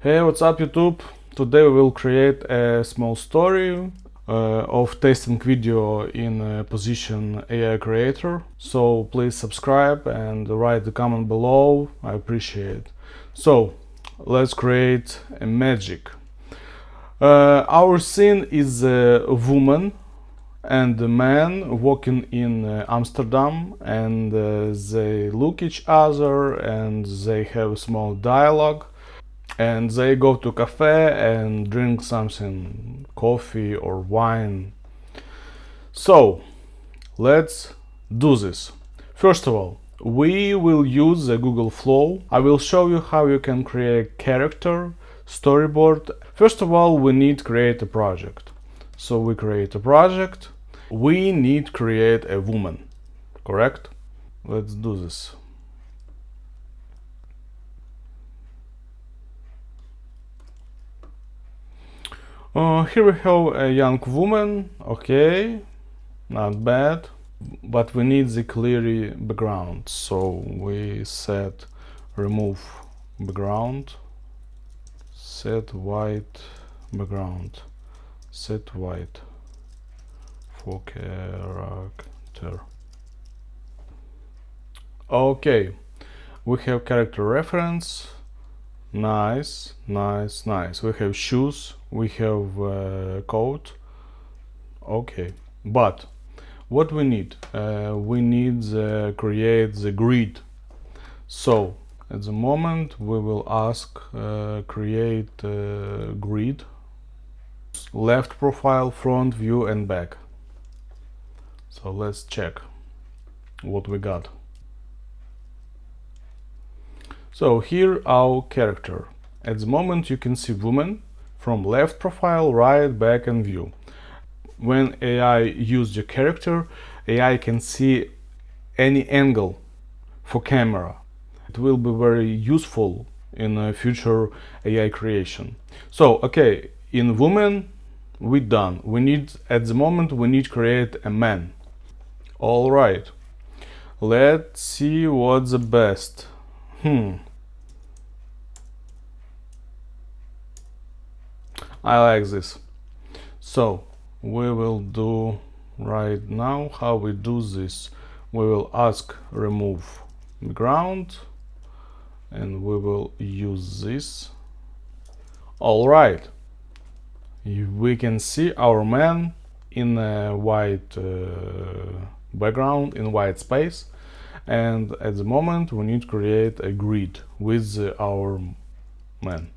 Hey, what's up YouTube? Today we will create a small story of testing video in position AI creator. So please subscribe and write the comment below, I appreciate it. So let's create a magic. Our scene is a woman and a man walking in Amsterdam, and they look each other and they have a small dialogue. And they go to cafe and drink something, coffee or wine. So let's do this. First of all, we will use the Google Flow. I will show you how you can create character, storyboard. First of all, we need to create a project. So we create a project. We need to create a woman, correct? Let's do this. Here we have a young woman, okay, not bad, but we need the clear background, so we set remove background, set white background, set white for character. Okay, we have character reference. Nice. We have shoes, we have coat. Okay, but what we need? We need create the grid. So at the moment we will ask create grid, left profile, front view and back. So let's check what we got. So here our character. At the moment you can see woman from left profile, right, back and view. When AI use the character, AI can see any angle for camera. It will be very useful in future AI creation. So okay, in woman we done. We need at the moment we need to create a man. All right. Let's see what's the best. I like this. So we will do right now how we do this. We will ask remove background and we will use this. All right, we can see our man in a white background, in white space, and at the moment we need to create a grid with our man.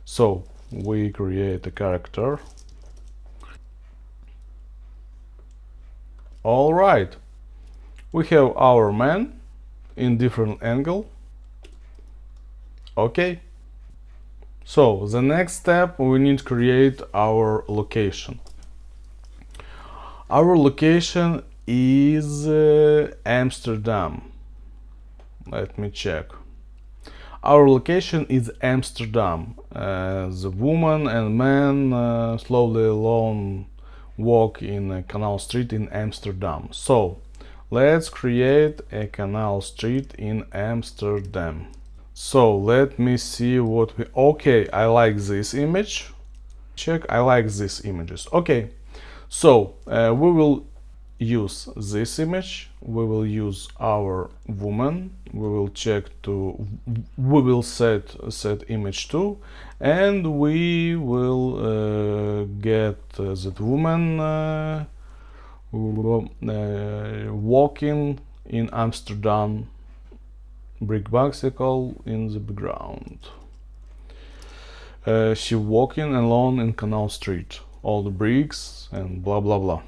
So we create a character. All right, we have our man in different angle. Okay, so the next step, we need to create our location. Our location is Amsterdam. Let me check. Our location is Amsterdam. The woman and man slowly alone walk in a canal street in Amsterdam. So let's create a canal street in Amsterdam. So let me see what we... Okay, I like this image. Check, I like these images. Okay, so we will use this image, we will use our woman, we will check to, we will set image 2, and we will get that woman walking in Amsterdam, brick bicycle in the background. She walking alone in Canal Street, all the bricks and blah blah blah.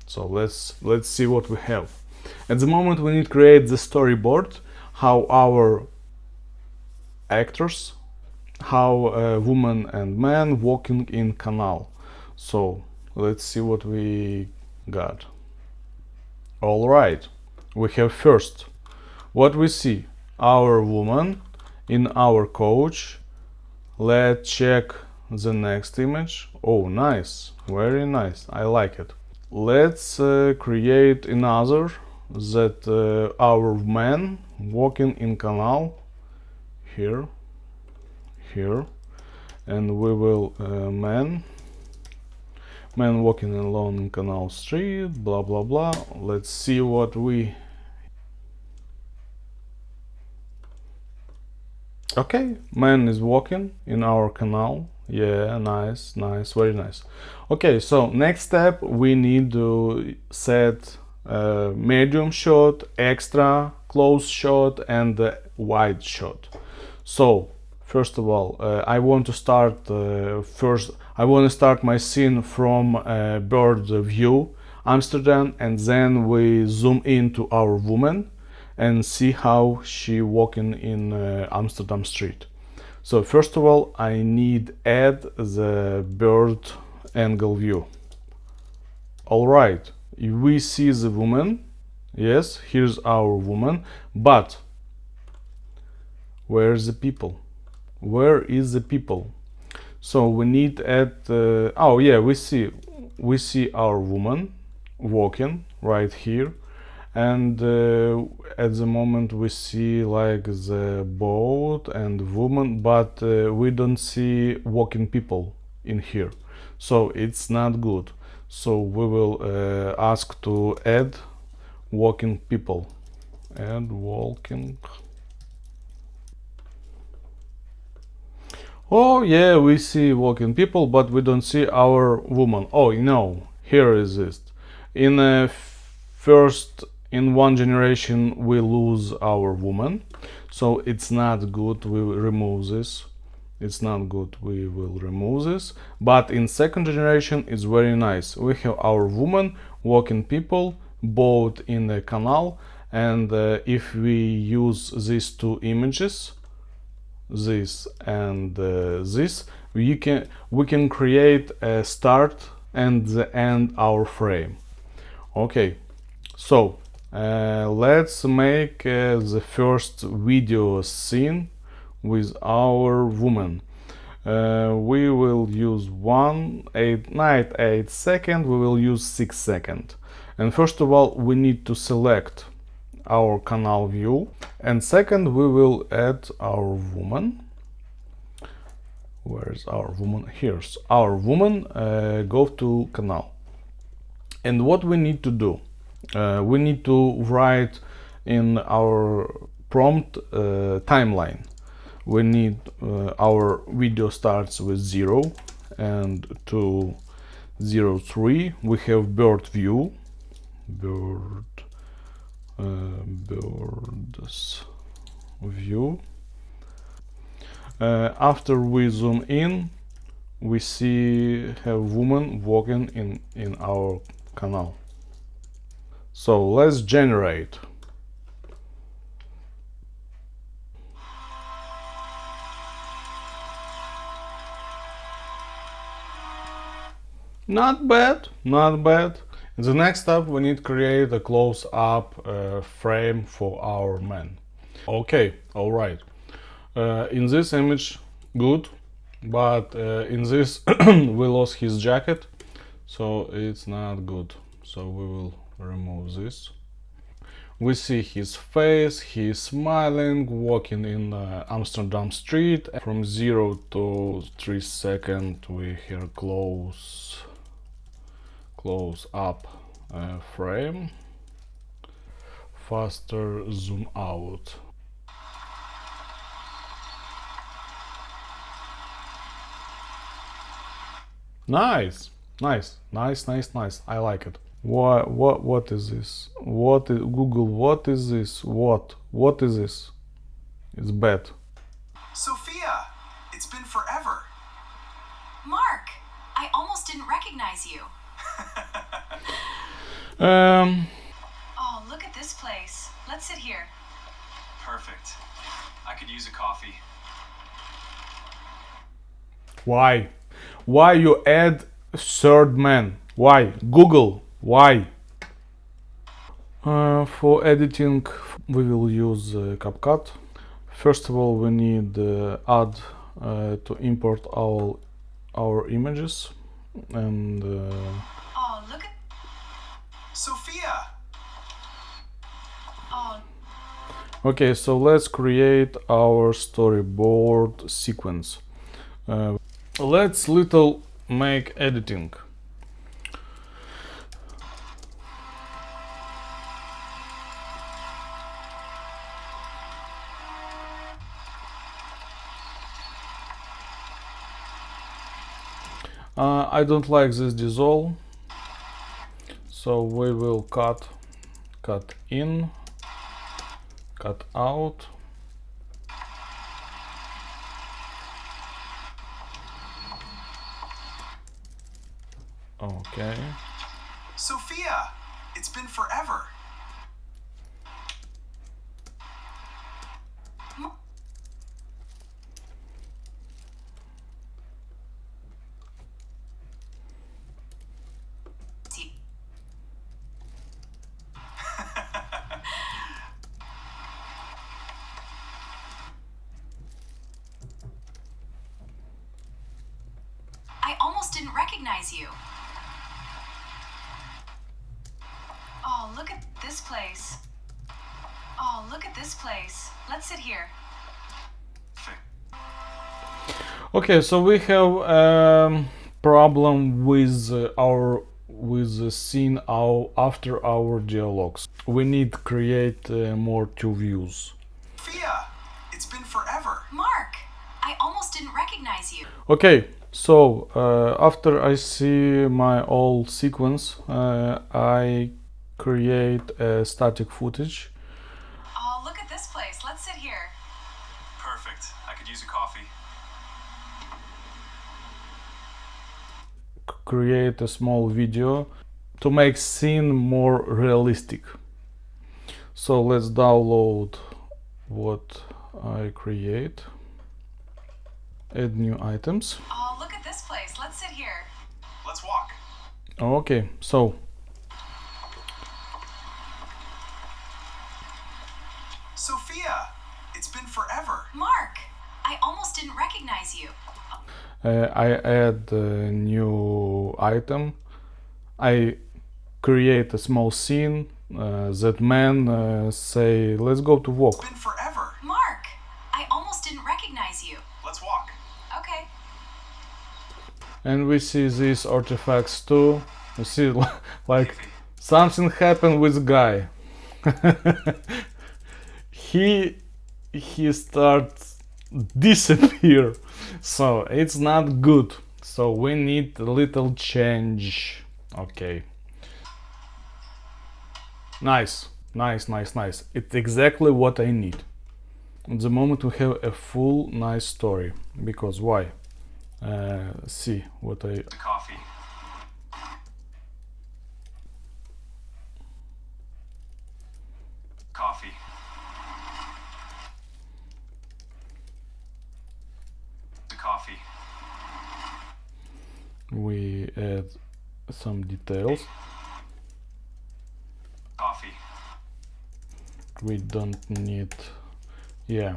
So let's see what we have. At the moment we need to create the storyboard, how our actors, how woman and man walking in canal. So let's see what we got. All right, we have first what we see, our woman in our coach. Let's check the next image. Oh, nice, very nice, I like it. Let's create another that our man walking in canal here, and we will man walking along Canal Street, blah blah blah. Let's see what we. Okay, man is walking in our canal. Yeah, nice, nice, very nice. Okay, so next step we need to set medium shot, extra close shot, and wide shot. So first of all, I want to start first. I want to start my scene from bird view, Amsterdam, and then we zoom into our woman and see how she walking in Amsterdam street. So first of all, I need add the bird angle view. All right, we see the woman. Yes, here's our woman, but where's the people? Where is the people? So we need add. Oh yeah, we see our woman walking right here, and at the moment we see like the boat and woman, but we don't see walking people in here, so it's not good. So we will ask to add walking people. Add walking. Oh yeah, we see walking people, but we don't see our woman. Oh no, here is it. In first, in one generation we lose our woman, so it's not good. We will remove this. It's not good. We will remove this. But in second generation, it's very nice. We have our woman, walking people, boat in the canal, and if we use these two images, this and this, we can create a start and the end our frame. Okay, so let's make the first video scene with our woman. We will use 8 second, we will use 6 second. And first of all, we need to select our canal view, and second we will add our woman. Where is our woman? Here's our woman. Go to canal, and what we need to do, we need to write in our prompt timeline. We need our video starts with 0 and to 03 we have bird view, bird's view. After we zoom in, we see a woman walking in our canal. So let's generate. Not bad, not bad. In the next step, we need to create a close-up frame for our man. Okay, all right. In this image, good, but in this we lost his jacket, so it's not good. So we will remove this. We see his face, he's smiling, walking in Amsterdam street. From 0 to 3 seconds we hear close up frame, faster zoom out. Nice, nice, nice, nice, nice. I like it. What is this? What is Google? What is this? What is this? It's bad. Sophia, it's been forever. Mark, I almost didn't recognize you. Oh, look at this place. Let's sit here. Perfect. I could use a coffee. Why? Why you add third man? Why? Google, why? For editing, we will use CapCut. First of all, we need add to import our images, and Oh, look at. Sophia! Oh, okay, so let's create our storyboard sequence. Let's little make editing. I don't like this dissolve, so we will cut in, cut out. Okay. Sophia, it's been forever. I almost didn't recognize you. Oh, look at this place. Oh, look at this place. Let's sit here. Okay, so we have problem with the scene after our dialogues. We need to create more two views. Sophia, it's been forever. Mark, I almost didn't recognize you. Okay, so after I see my old sequence, I create a static footage. Oh, look at this place. Let's sit here. Perfect. I could use a coffee. Create a small video to make scene more realistic. So let's download what I create. Add new items. Oh, look at this place. Let's sit here. Let's walk. Okay, so Sophia, it's been forever. Mark, I almost didn't recognize you. I add a new item. I create a small scene that man say, let's go to walk. It's been forever. Mark, I almost didn't recognize you. Let's walk. Okay. And we see these artifacts too. You see like something happened with guy. he starts disappear, so it's not good, so we need a little change. Okay, nice. It's exactly what I need. At the moment we have a full nice story, because why? See what I... The coffee. Coffee. The coffee. We add some details. Coffee. We don't need... yeah,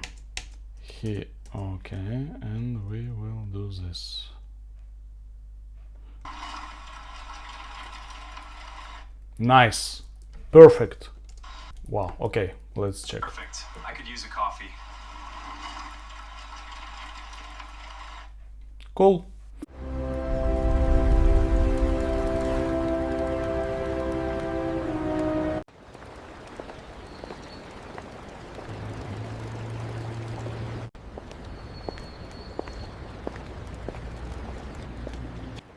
he... okay, and we will do this. Nice, perfect. Wow, okay, let's check. Perfect. I could use a coffee. Cool.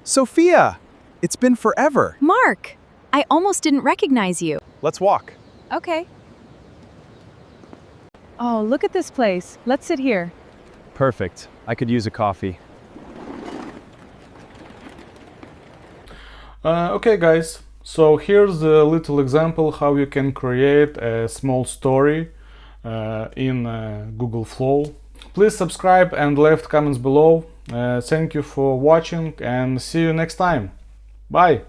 Sophia, it's been forever. Mark, I almost didn't recognize you. Let's walk. Okay. Oh, look at this place. Let's sit here. Perfect. I could use a coffee. Okay guys, so here's a little example how you can create a small story in Google Flow. Please subscribe and left comments below. Thank you for watching and see you next time. Bye!